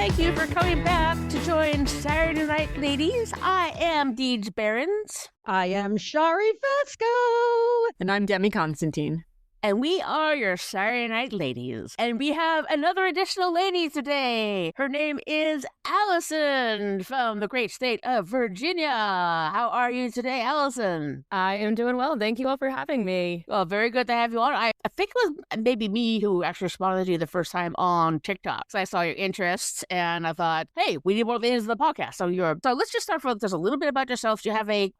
thank you for coming back to join Saturday Night Ladies. I am Deej Behrens. I am Shari Fesco. And I'm Demi Constantine. And we are your Saturday Night Ladies. And we have another additional lady today. Her name is Allison from the great state of Virginia. How are you today, Allison? I am doing well. Thank you all for having me. Well, very good to have you on. I think it was maybe me who actually responded to you the first time on TikTok. So I saw your interests and I thought, hey, we need more ladies in the podcast. So let's just start with just a little bit about yourself. Are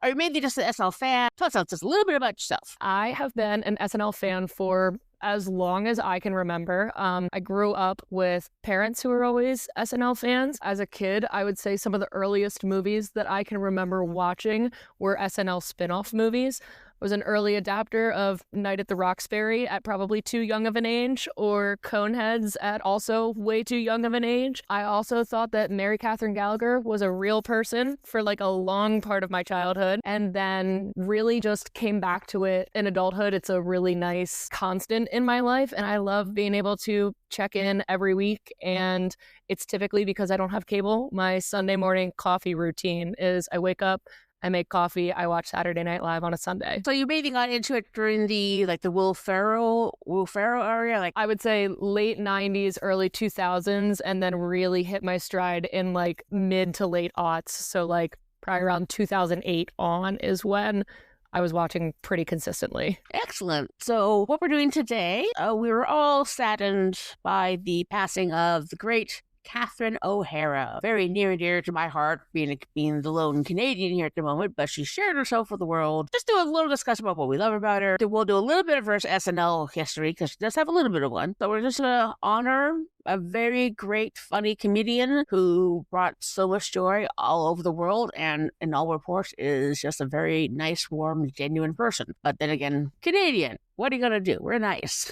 you mainly just an SNL fan? Tell us just a little bit about yourself. I have been an SNL fan for as long as I can remember. I grew up with parents who were always SNL fans. As a kid, I would say some of the earliest movies that I can remember watching were SNL spin-off movies. I was an early adapter of Night at the Roxbury at probably too young of an age, or Coneheads at also way too young of an age. I also thought that Mary Catherine Gallagher was a real person for like a long part of my childhood, and then really just came back to it in adulthood. It's a really nice constant in my life, and I love being able to check in every week, and it's typically because I don't have cable. My Sunday morning coffee routine is I wake up, I make coffee, I watch Saturday Night Live on a Sunday. So you maybe got into it during the Will Ferrell area? I would say late 90s, early 2000s, and then really hit my stride in like mid to late aughts. So like probably around 2008 on is when I was watching pretty consistently. Excellent. So what we're doing today, we were all saddened by the passing of the great Catherine O'Hara. Very near and dear to my heart, being the lone Canadian here at the moment, but she shared herself with the world. Just do a little discussion about what we love about her. We'll do a little bit of her SNL history, because she does have a little bit of one. So we're just going to honor a very great, funny comedian who brought so much joy all over the world, and in all reports is just a very nice, warm, genuine person. But then again, Canadian. What are you going to do? We're nice.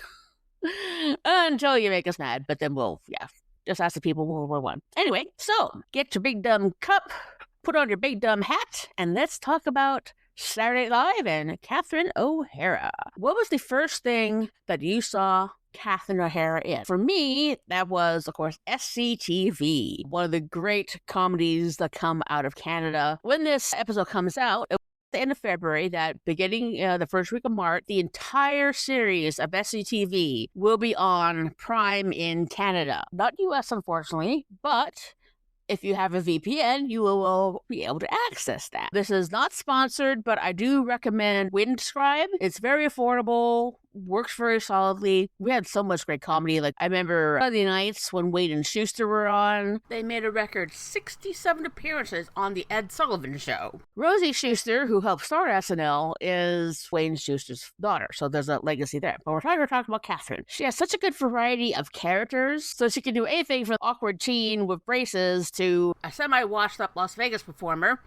Until you make us mad, but then just ask the people World War One. Anyway, so get your big dumb cup, put on your big dumb hat, and let's talk about Saturday Night Live and Catherine O'Hara. What was the first thing that you saw Catherine O'Hara in? For me, that was, of course, SCTV, one of the great comedies that come out of Canada. When this episode comes out, the end of February, that beginning the first week of March, the entire series of SCTV will be on Prime in Canada. Not US, unfortunately, but if you have a VPN, you will be able to access that. This is not sponsored, but I do recommend Windscribe. It's very affordable, works very solidly. We had so much great comedy. Like, I remember Sunday nights when Wade and Schuster were on, they made a record 67 appearances on the Ed Sullivan Show. Rosie Schuster, who helped start SNL, is Wade and Schuster's daughter, so there's a legacy there. But we're talking about Catherine. She has such a good variety of characters, so she can do anything from awkward teen with braces to a semi-washed-up Las Vegas performer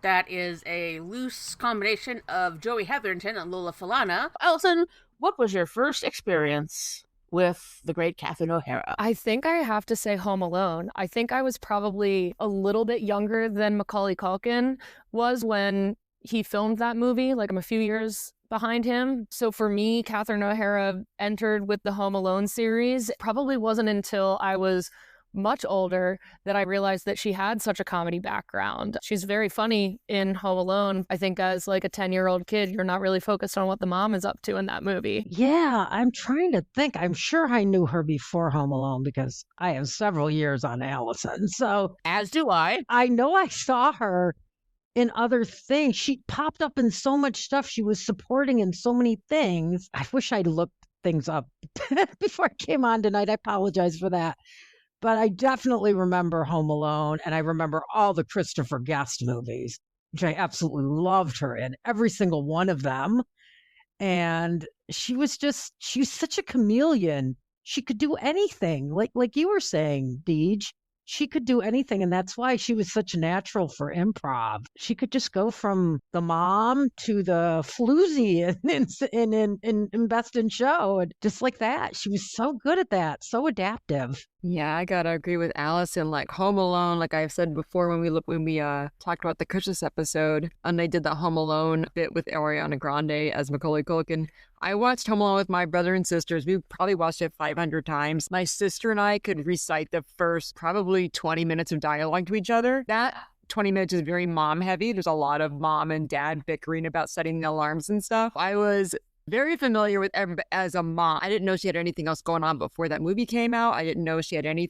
that is a loose combination of Joey Hetherington and Lola Falana. Allison, what was your first experience with the great Catherine O'Hara? I think I have to say Home Alone. I think I was probably a little bit younger than Macaulay Culkin was when he filmed that movie. Like, I'm a few years behind him. So for me, Catherine O'Hara entered with the Home Alone series. It probably wasn't until I was much older that I realized that she had such a comedy background. She's very funny in Home Alone. I think as like a 10-year-old kid, you're not really focused on what the mom is up to in that movie. Yeah, I'm trying to think. I'm sure I knew her before Home Alone because I have several years on Allison. So as do I. I know I saw her in other things. She popped up in so much stuff. She was supporting in so many things. I wish I'd looked things up before I came on tonight. I apologize for that. But I definitely remember Home Alone, and I remember all the Christopher Guest movies, which I absolutely loved her in, every single one of them. And she was such a chameleon. She could do anything. Like you were saying, Deej, she could do anything. And that's why she was such a natural for improv. She could just go from the mom to the floozy in Best in Show. And just like that. She was so good at that. So adaptive. Yeah, I gotta agree with Allison. Like Home Alone, like I've said before when we talked about the Christmas episode, and they did that Home Alone bit with Ariana Grande as Macaulay Culkin. I watched Home Alone with my brother and sisters. We probably watched it 500 times. My sister and I could recite the first probably 20 minutes of dialogue to each other. That 20 minutes is very mom heavy. There's a lot of mom and dad bickering about setting the alarms and stuff. I was very familiar with everybody as a mom. I didn't know she had anything else going on before that movie came out. I didn't know she had any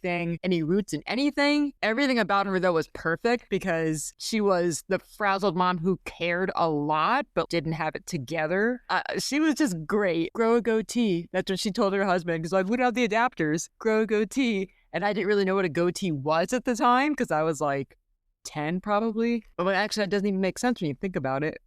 roots in anything. Everything about her, though, was perfect because she was the frazzled mom who cared a lot, but didn't have it together. She was just great. Grow a goatee. That's what she told her husband, because we don't have the adapters. Grow a goatee. And I didn't really know what a goatee was at the time because I was like 10 probably. But actually, that doesn't even make sense when you think about it.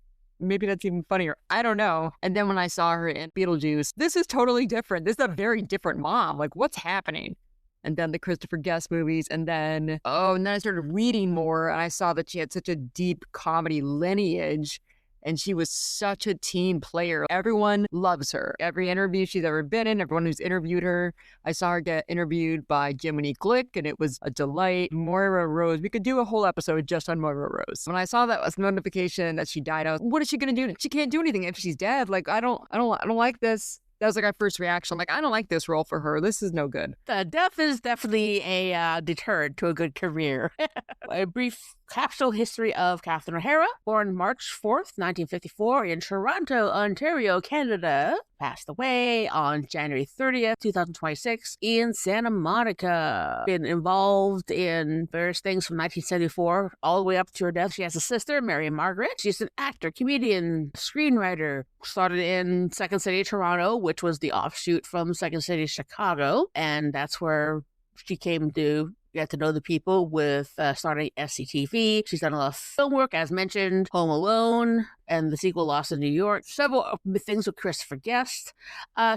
Maybe that's even funnier. I don't know. And then when I saw her in Beetlejuice, this is totally different. This is a very different mom. Like, what's happening? And then the Christopher Guest movies. And then I started reading more and I saw that she had such a deep comedy lineage. And she was such a team player. Everyone loves her. Every interview she's ever been in, everyone who's interviewed her. I saw her get interviewed by Jiminy Glick, and it was a delight. Moira Rose. We could do a whole episode just on Moira Rose. When I saw that was notification that she died, I was, what is she gonna do? She can't do anything if she's dead. Like, I don't like this. That was like our first reaction. I'm like, I don't like this role for her. This is no good. The death is definitely a deterrent to a good career. A brief capsule history of Catherine O'Hara, born March 4th, 1954 in Toronto, Ontario, Canada. Passed away on January 30th, 2026 in Santa Monica. Been involved in various things from 1974 all the way up to her death. She has a sister, Mary Margaret. She's an actor, comedian, screenwriter. Started in Second City, Toronto, which was the offshoot from Second City, Chicago. And that's where she came to get to know the people with starting SCTV. She's done a lot of film work, as mentioned, Home Alone, and the sequel Lost in New York. Several things with Christopher Guest.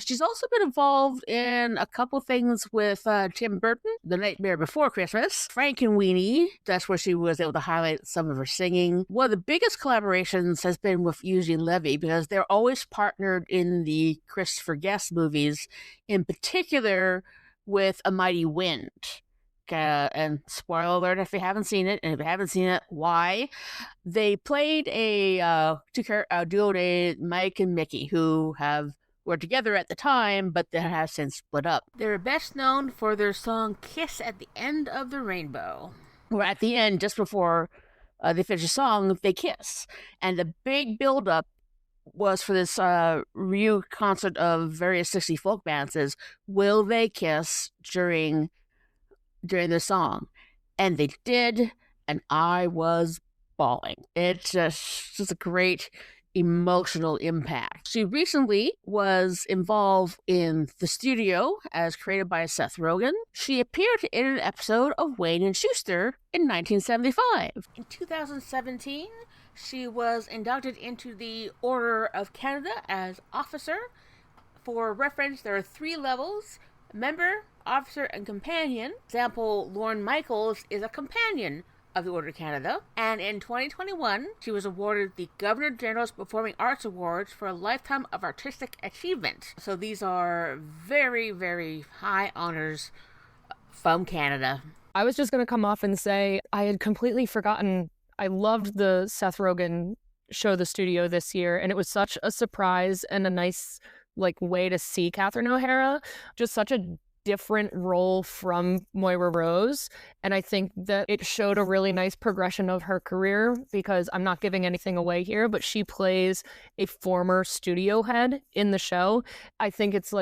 She's also been involved in a couple things with Tim Burton, The Nightmare Before Christmas, Frankenweenie. That's where she was able to highlight some of her singing. One of the biggest collaborations has been with Eugene Levy because they're always partnered in the Christopher Guest movies, in particular with A Mighty Wind. And spoiler alert if you haven't seen it, and if you haven't seen it, why? They played a duo named Mike and Mickey, who were together at the time, but they have since split up. They're best known for their song Kiss at the End of the Rainbow, where at the end, just before they finish the song, they kiss. And the big build-up was for this reunion concert of various 60 folk bands is, will they kiss during the song? And they did, and I was bawling. It's just a great emotional impact. She recently was involved in The Studio as created by Seth Rogen. She appeared in an episode of Wayne and Schuster in 1975. In 2017, she was inducted into the Order of Canada as officer. For reference, there are 3 levels: member, officer, and companion. Example, Lorne Michaels is a companion of the Order of Canada. And in 2021, she was awarded the Governor General's Performing Arts Awards for a lifetime of artistic achievement. So these are very, very high honors from Canada. I was just going to come off and say I had completely forgotten. I loved the Seth Rogen show, The Studio, this year, and it was such a surprise and a nice way to see Catherine O'Hara. Just such a different role from Moira Rose. And I think that it showed a really nice progression of her career, because I'm not giving anything away here, but she plays a former studio head in the show. I think it's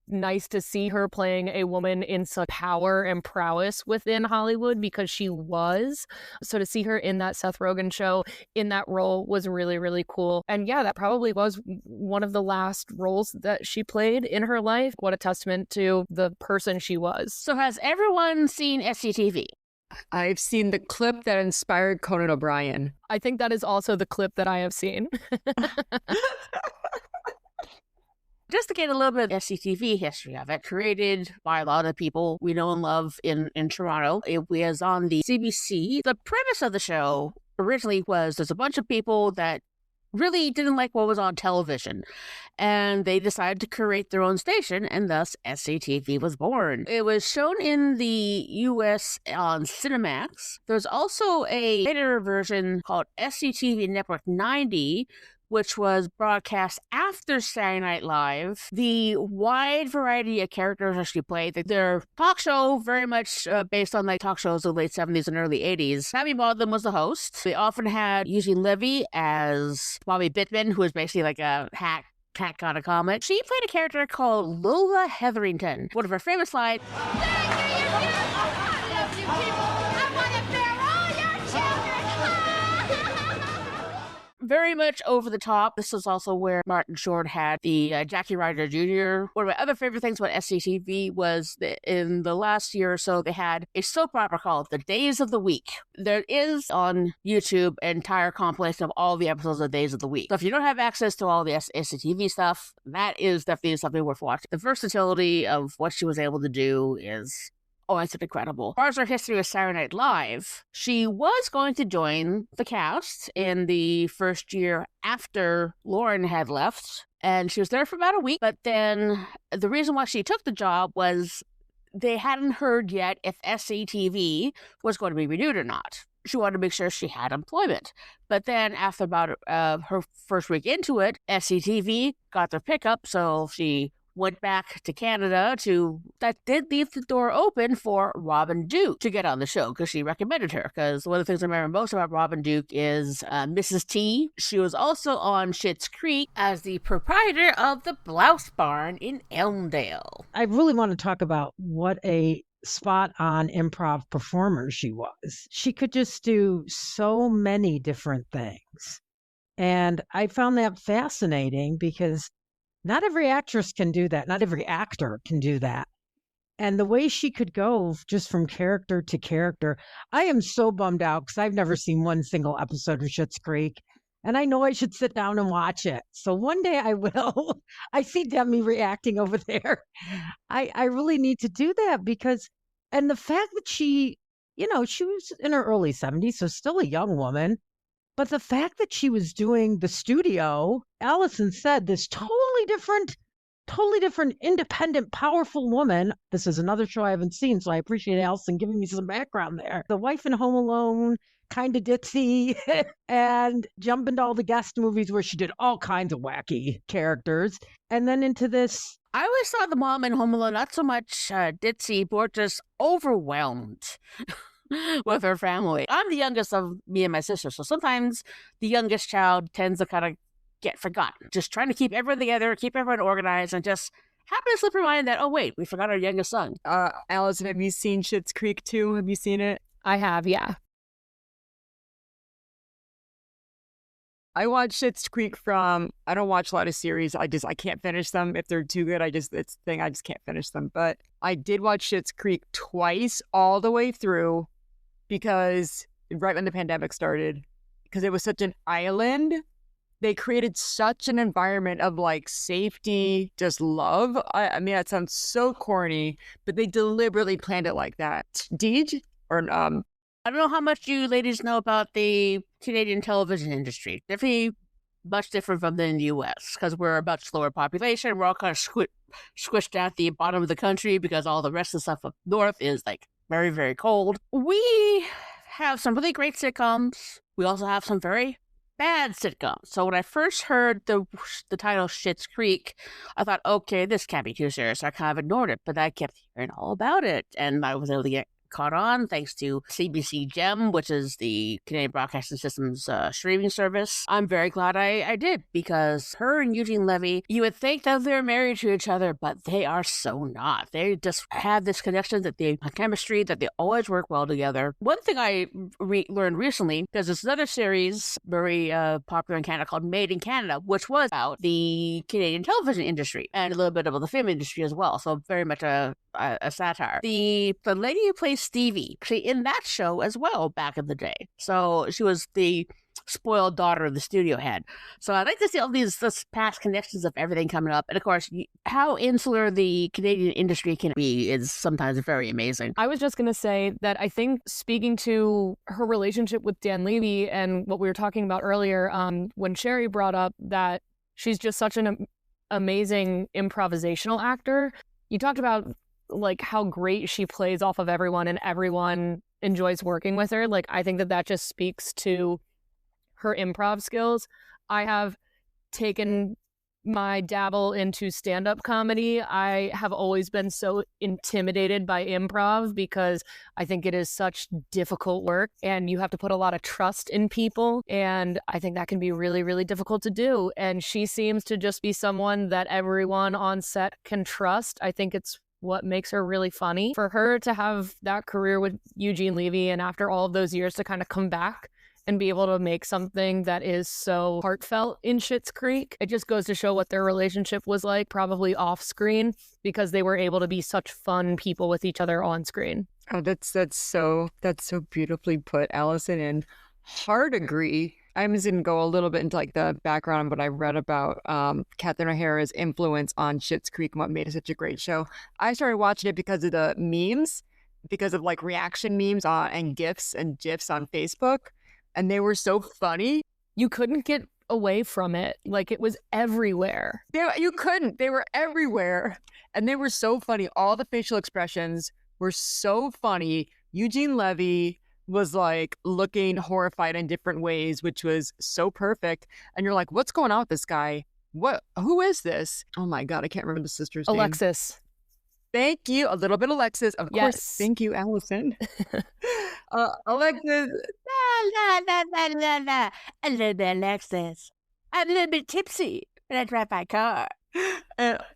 nice to see her playing a woman in such power and prowess within Hollywood, because she was. So to see her in that Seth Rogen show in that role was really, really cool. And yeah, that probably was one of the last roles that she played in her life. What a testament to the person she was. So has everyone seen SCTV? I've seen the clip that inspired Conan O'Brien. I think that is also the clip that I have seen. Just to get a little bit of SCTV history of it, created by a lot of people we know and love in Toronto. It was on the CBC. The premise of the show originally was there's a bunch of people that really didn't like what was on television, and they decided to create their own station, and thus SCTV was born. It was shown in the US on Cinemax. There's also a later version called SCTV Network 90, which was broadcast after Saturday Night Live. The wide variety of characters that she played, their talk show very much based on like talk shows of the late 70s and early 80s. Tammy Baldwin was the host. They often had Eugene Levy as Bobby Bittman, who was basically like a hack kind of comic. She played a character called Lola Hetherington. One of her famous lines, very much over the top. This is also where Martin Short had the Jackie Ryder Jr. One of my other favorite things about SCTV was that in the last year or so, they had a soap opera called The Days of the Week. There is on YouTube an entire compilation of all the episodes of Days of the Week. So if you don't have access to all the SCTV stuff, that is definitely something worth watching. The versatility of what she was able to do is... oh, it's incredible. As far as her history with Saturday Night Live, she was going to join the cast in the first year after Lauren had left, and she was there for about a week. But then the reason why she took the job was they hadn't heard yet if SCTV was going to be renewed or not. She wanted to make sure she had employment. But then after about her first week into it, SCTV got their pickup, so she went back to Canada that did leave the door open for Robin Duke to get on the show because she recommended her. Because one of the things I remember most about Robin Duke is Mrs. T. She was also on Schitt's Creek as the proprietor of the Blouse Barn in Elmdale. I really want to talk about what a spot-on improv performer she was. She could just do so many different things. And I found that fascinating because not every actress can do that. Not every actor can do that. And the way she could go just from character to character, I am so bummed out because I've never seen one single episode of Schitt's Creek. And I know I should sit down and watch it. So one day I will. I see Demi reacting over there. I really need to do that because, and the fact that she was in her early 70s, so still a young woman. But the fact that she was doing the studio, Allison said, this totally different, independent, powerful woman. This is another show I haven't seen, so I appreciate Allison giving me some background there. The wife in Home Alone, kind of ditzy, and jump into all the guest movies where she did all kinds of wacky characters. And then into this. I always saw the mom in Home Alone not so much ditzy, but just overwhelmed with her family. I'm the youngest of me and my sister, so sometimes the youngest child tends to kind of get forgotten. Just trying to keep everyone together, keep everyone organized, and just happen to slip her mind that, oh wait, we forgot our youngest son. Allison, have you seen Schitt's Creek too? Have you seen it? I have, yeah. I watch Schitt's Creek I don't watch a lot of series. I can't finish them. If they're too good, I just can't finish them. But I did watch Schitt's Creek twice all the way through because right when the pandemic started, because it was such an island, they created such an environment of like safety, just love. I mean, that sounds so corny, but they deliberately planned it like that. Deej? Or I don't know how much you ladies know about the Canadian television industry. Definitely much different from the U.S. because we're a much lower population. We're all kind of squished at the bottom of the country because all the rest of the stuff up north is like very, very cold. We have some really great sitcoms. We also have some very bad sitcoms. So when I first heard the title Schitt's Creek, I thought, okay, this can't be too serious. I kind of ignored it, but I kept hearing all about it, and I was able to get caught on thanks to CBC Gem, which is the Canadian Broadcasting System's streaming service. I'm very glad I did because her and Eugene Levy, you would think that they're married to each other, but they are so not. They just have this connection, that they have chemistry, that they always work well together. One thing I learned recently, because there's another series very popular in Canada called Made in Canada, which was about the Canadian television industry and a little bit about the film industry as well. So very much a satire. The lady who plays Stevie, she in that show as well back in the day. So she was the spoiled daughter of the studio head. So I'd like to see all these past connections of everything coming up. And of course, how insular the Canadian industry can be is sometimes very amazing. I was just going to say that I think, speaking to her relationship with Dan Levy and what we were talking about earlier, when Sherry brought up that she's just such an amazing improvisational actor, you talked about like how great she plays off of everyone and everyone enjoys working with her. Like, I think that just speaks to her improv skills. I have taken my dabble into stand-up comedy, I have always been so intimidated by improv because I think it is such difficult work and you have to put a lot of trust in people. And I think that can be really, really difficult to do. And she seems to just be someone that everyone on set can trust. I think it's what makes her really funny. For her to have that career with Eugene Levy and after all of those years to kind of come back and be able to make something that is so heartfelt in Schitt's Creek. It just goes to show what their relationship was like, probably off screen, because they were able to be such fun people with each other on screen. Oh, that's so beautifully put, Allison, and hard agree. I'm just gonna go a little bit into like the background of what I read about Catherine O'Hara's influence on Schitt's Creek and what made it such a great show. I started watching it because of the memes, because of like reaction memes and GIFs and GIFs on Facebook. And they were so funny. You couldn't get away from it. Like, it was everywhere. You couldn't. They were everywhere. And they were so funny. All the facial expressions were so funny. Eugene Levy was like looking horrified in different ways, which was so perfect. And you're like, what's going on with this guy? Who is this? Oh my God, I can't remember the sister's name. Alexis. Thank you. A little bit Alexis. Of course. Thank you, Allison. Alexis. A little bit Alexis. I'm a little bit tipsy when I drive my car.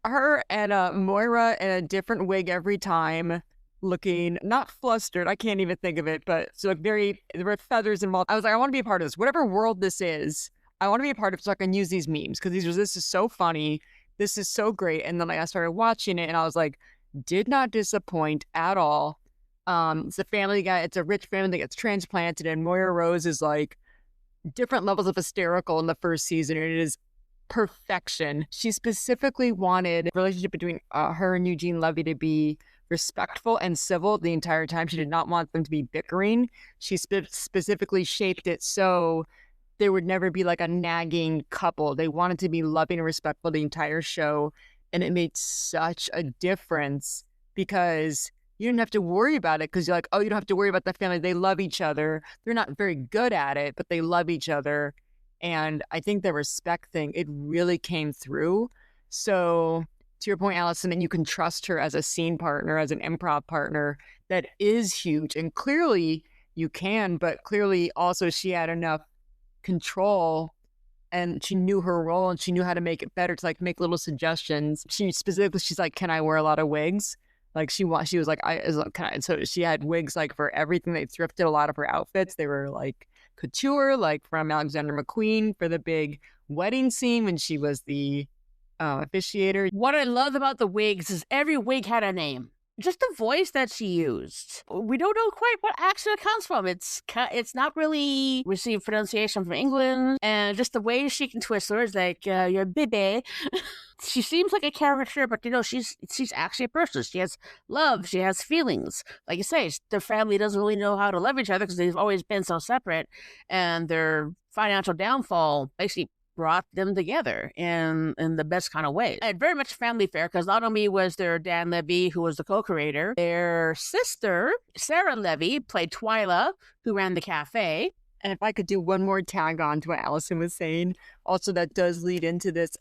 Her and Moira in a different wig every time, looking not flustered. I can't even think of it, but so like there were feathers involved. I was like, I want to be a part of this. Whatever world this is, I want to be a part of it so I can use these memes because this is so funny. This is so great. And then I started watching it and I was like, did not disappoint at all. It's a family guy. It's a rich family that gets transplanted, and Moira Rose is like different levels of hysterical in the first season. And it is perfection. She specifically wanted the relationship between her and Eugene Levy to be respectful and civil the entire time. She did not want them to be bickering. She specifically shaped it so there would never be like a nagging couple. They wanted to be loving and respectful the entire show. And it made such a difference because you didn't have to worry about it because you're like, oh, you don't have to worry about the family. They love each other. They're not very good at it, but they love each other. And I think the respect thing, it really came through. So to your point, Allison, that you can trust her as a scene partner, as an improv partner, that is huge. And clearly you can, but clearly also she had enough control and she knew her role and she knew how to make it better, to like make little suggestions. She's like, can I wear a lot of wigs? Like she was like, so she had wigs like for everything. They thrifted a lot of her outfits. They were like couture, like from Alexander McQueen for the big wedding scene when she was the officiator. What I love about the wigs is every wig had a name. Just the voice that she used. We don't know quite what accent it comes from. It's not really received pronunciation from England. And just the way she can twist words like, your baby. She seems like a caricature, but she's actually a person. She has love. She has feelings. Like you say, the family doesn't really know how to love each other because they've always been so separate. And their financial downfall basically brought them together in the best kind of way. And very much family fare, because not only was there Dan Levy, who was the co-creator, their sister, Sarah Levy, played Twyla, who ran the cafe. And if I could do one more tag on to what Allison was saying, also that does lead into this.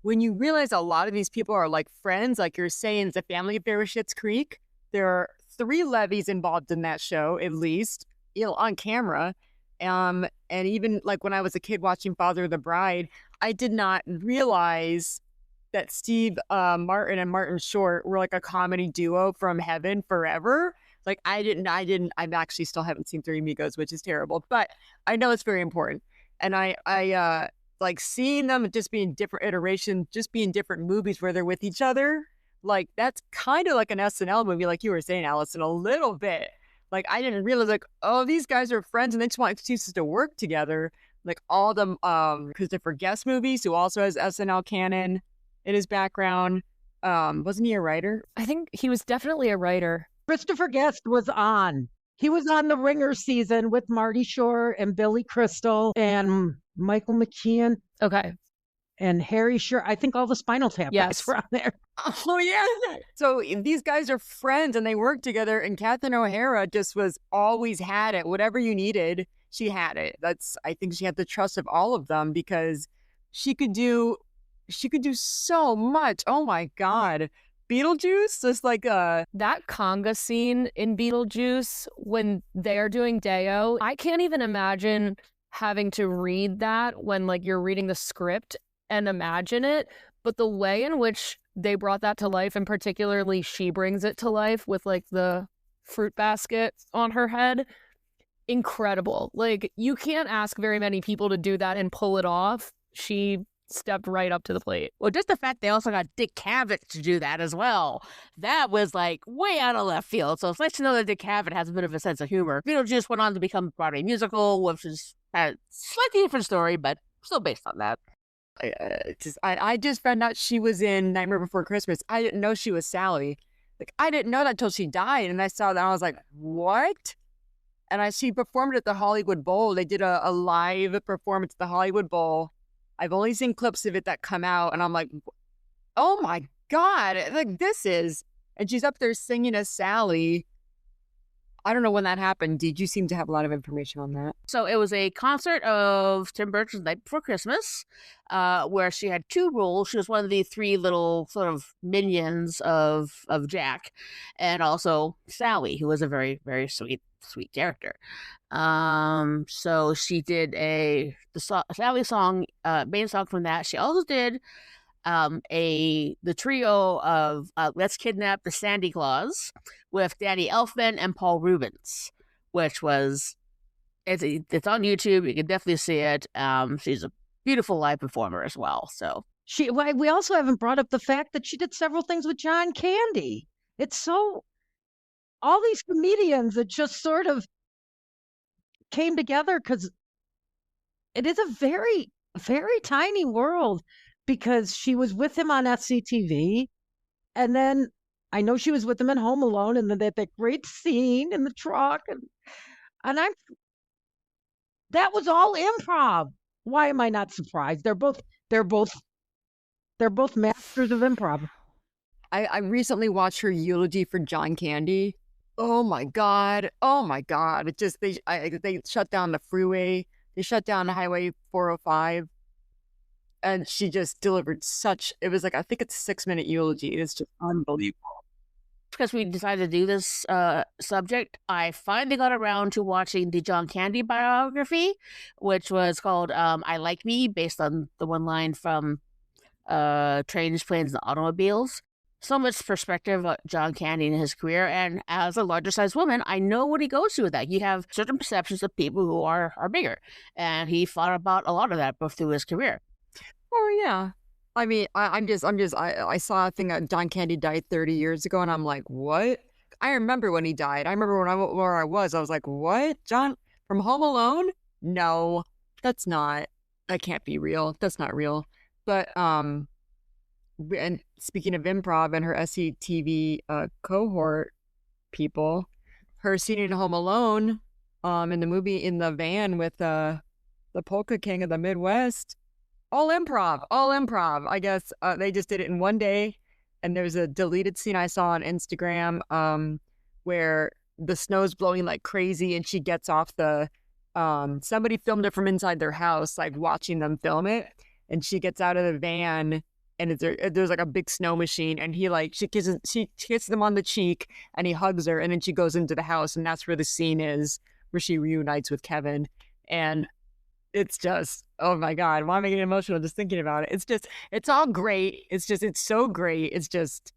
When you realize a lot of these people are like friends, like you're saying, it's a family affair with Schitt's Creek. There are 3 Levys involved in that show, at least, on camera. And even like when I was a kid watching Father of the Bride, I did not realize that Steve Martin and Martin Short were like a comedy duo from heaven forever. Like I actually still haven't seen Three Amigos, which is terrible, but I know it's very important. And I like seeing them just being different iterations, just being different movies where they're with each other. Like that's kind of like an SNL movie, like you were saying, Allison, a little bit. Like, I didn't realize, like, oh, these guys are friends and they just want excuses to work together. Like, all the Christopher Guest movies, who also has SNL canon in his background. Wasn't he a writer? I think he was definitely a writer. Christopher Guest was on. He was on the Ringer season with Marty Shore and Billy Crystal and Michael McKean. Okay. And Harry Shore. I think all the Spinal Tap guys were on there. Oh, yeah. So these guys are friends and they work together. And Catherine O'Hara just always had it. Whatever you needed, she had it. I think she had the trust of all of them because she could do so much. Oh my God. Beetlejuice, just like that conga scene in Beetlejuice when they're doing Deo, I can't even imagine having to read that when like you're reading the script and imagine it. But the way in which they brought that to life, and particularly she brings it to life with like the fruit basket on her head, incredible. Like you can't ask very many people to do that and pull it off. She stepped right up to the plate. Well, just the fact they also got Dick Cavett to do that as well. That was like way out of left field. So it's nice to know that Dick Cavett has a bit of a sense of humor. Beetlejuice went on to become a Broadway musical, which is a slightly different story, but still based on that. I just found out she was in Nightmare Before Christmas. I didn't know she was Sally. Like I didn't know that until she died, and I saw that and I was like, what? And she performed at the Hollywood Bowl. They did a live performance at the Hollywood Bowl. I've only seen clips of it that come out, and I'm like, oh my God, like this is, and she's up there singing as Sally. I don't know when that happened. Did you seem to have a lot of information on that? So it was a concert of Tim Burton's Night Before Christmas, where she had two roles. She was one of the three little sort of minions of Jack, and also Sally, who was a very, very sweet character. So she did Sally song, main song from that. She also did the trio of Let's Kidnap the Sandy Claus with Danny Elfman and Paul Rubens, which was it's on YouTube. You can definitely see it. She's a beautiful live performer as well. So we also haven't brought up the fact that she did several things with John Candy. It's so all these comedians that just sort of came together because it is a very, very tiny world, because she was with him on SCTV, and then I know she was with him in Home Alone, and then that great scene in the truck, and that was all improv. Why am I not surprised? They're both masters of improv. I recently watched her eulogy for John Candy. Oh my God. It just, they shut down the freeway. They shut down Highway 405. And she just delivered it was like, I think it's a 6-minute eulogy. It's just unbelievable. Because we decided to do this subject, I finally got around to watching the John Candy biography, which was called I Like Me, based on the one line from Trains, Planes, and Automobiles. So much perspective of John Candy and his career, and as a larger sized woman, I know what he goes through with that. You have certain perceptions of people who are bigger, and he thought about a lot of that both through his career. Oh yeah, I mean, I saw a thing that John Candy died 30 years ago, and I'm like, what? I remember when he died. I remember where I was. I was like, what? John from Home Alone? No, that can't be real. That's not real. But and speaking of improv and her SCTV cohort people, her scene in Home Alone, in the movie in the van with the Polka King of the Midwest, all improv. I guess they just did it in one day. And there's a deleted scene I saw on Instagram where the snow's blowing like crazy, and she gets off somebody filmed it from inside their house, like watching them film it, and she gets out of the van. And there's like a big snow machine, and she kisses them on the cheek, and he hugs her, and then she goes into the house, and that's where the scene is where she reunites with Kevin. And it's just, oh my God, why am I getting emotional just thinking about it? It's all great. It's so great. It's just,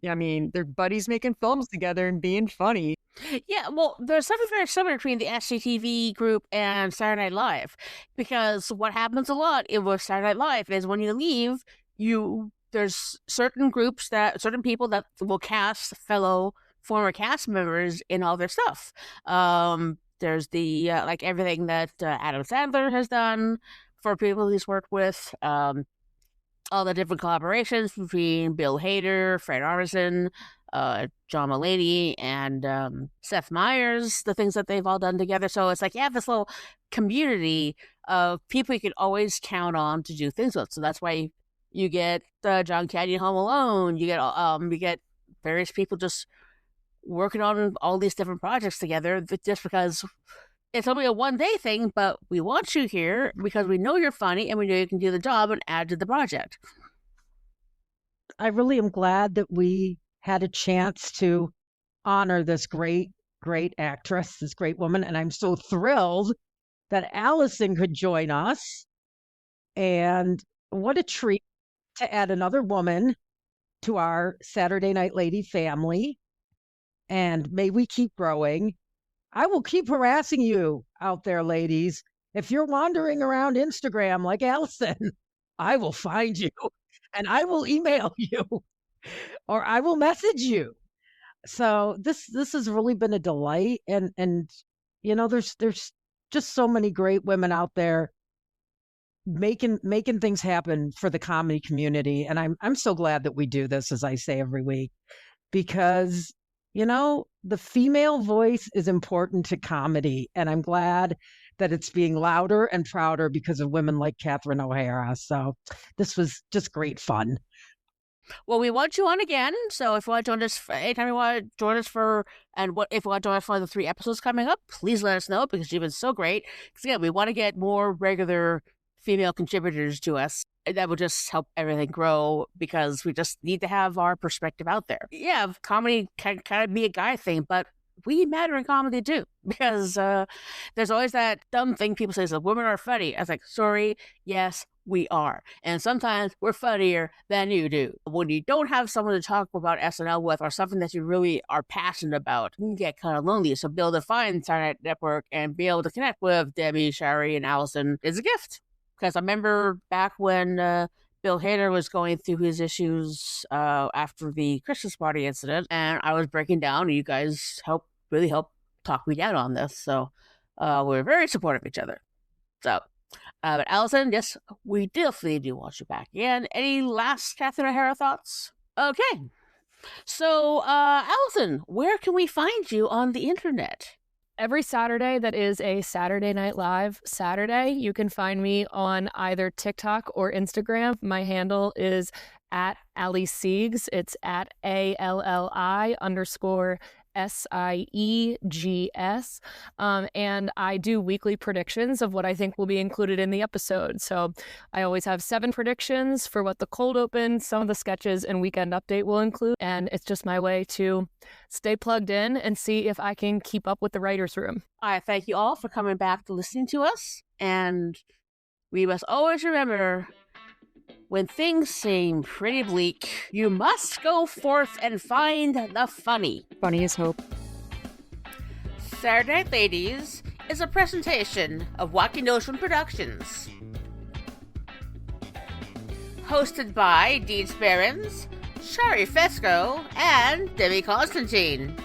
I mean, they're buddies making films together and being funny. Yeah, well, there's something very similar between the SCTV group and Saturday Night Live, because what happens a lot with Saturday Night Live is when you leave, there's certain people that will cast fellow former cast members in all their stuff. There's the like everything that Adam Sandler has done for people he's worked with. All the different collaborations between Bill Hader, Fred Armisen, John Mulaney, and Seth Meyers. The things that they've all done together. So it's like you have this little community of people you can always count on to do things with. So that's why you get John Candy Home Alone. You get various people just working on all these different projects together, just because It's only a one-day thing, but we want you here because we know you're funny and we know you can do the job and add to the project. I really am glad that we had a chance to honor this great actress, this great woman. And I'm so thrilled that Allison could join us. And what a treat to add another woman to our Saturday Night Lady family. And may we keep growing. I will keep harassing you out there, ladies. If you're wandering around Instagram like Allison, I will find you and I will email you or I will message you. So this has really been a delight. And you know, there's just so many great women out there making things happen for the comedy community. And I'm so glad that we do this, as I say every week, because you know, the female voice is important to comedy, and I'm glad that it's being louder and prouder because of women like Catherine O'Hara. So this was just great fun. Well, we want you on again. So if you want to join us, anytime you want to join us if you want to join us for the 3 episodes coming up, please let us know because you've been so great. Because again, we want to get more regular female contributors to us. That will just help everything grow because we just need to have our perspective out there. Yeah, comedy can kind of be a guy thing, but we matter in comedy too because there's always that dumb thing people say, women are funny. I was like, sorry, yes, we are. And sometimes we're funnier than you do. When you don't have someone to talk about SNL with or something that you really are passionate about, you can get kind of lonely. So be able to find Saturday Night Network and be able to connect with Debbie, Shari, and Allison is a gift. Because I remember back when Bill Hader was going through his issues after the Christmas party incident, and I was breaking down, and you guys really helped talk me down on this. So we're very supportive of each other. So, but Allison, yes, we definitely do want you back again. Any last Catherine O'Hara thoughts? Okay. So, Allison, where can we find you on the internet? Every Saturday that is a Saturday Night Live Saturday, you can find me on either TikTok or Instagram. My handle is at Ali Siegs. It's at ALLI_SIEGS. And I do weekly predictions of what I think will be included in the episode. So I always have 7 predictions for what the cold open, some of the sketches, and weekend update will include. And it's just my way to stay plugged in and see if I can keep up with the writer's room. I thank you all for coming back to listening to us. And we must always remember, when things seem pretty bleak, you must go forth and find the funny. Funny is hope. Saturday Night Ladies is a presentation of Wacky Notion Productions. Hosted by Deeds Behrens, Shari Fesco, and Debbie Constantine.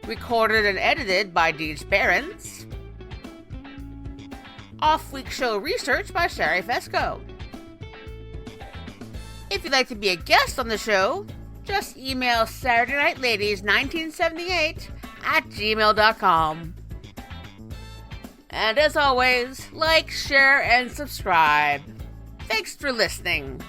Recorded and edited by Deeds Behrens. Off-week show research by Shari Fesco. If you'd like to be a guest on the show, just email SaturdayNightLadies1978@gmail.com. And as always, like, share, and subscribe. Thanks for listening.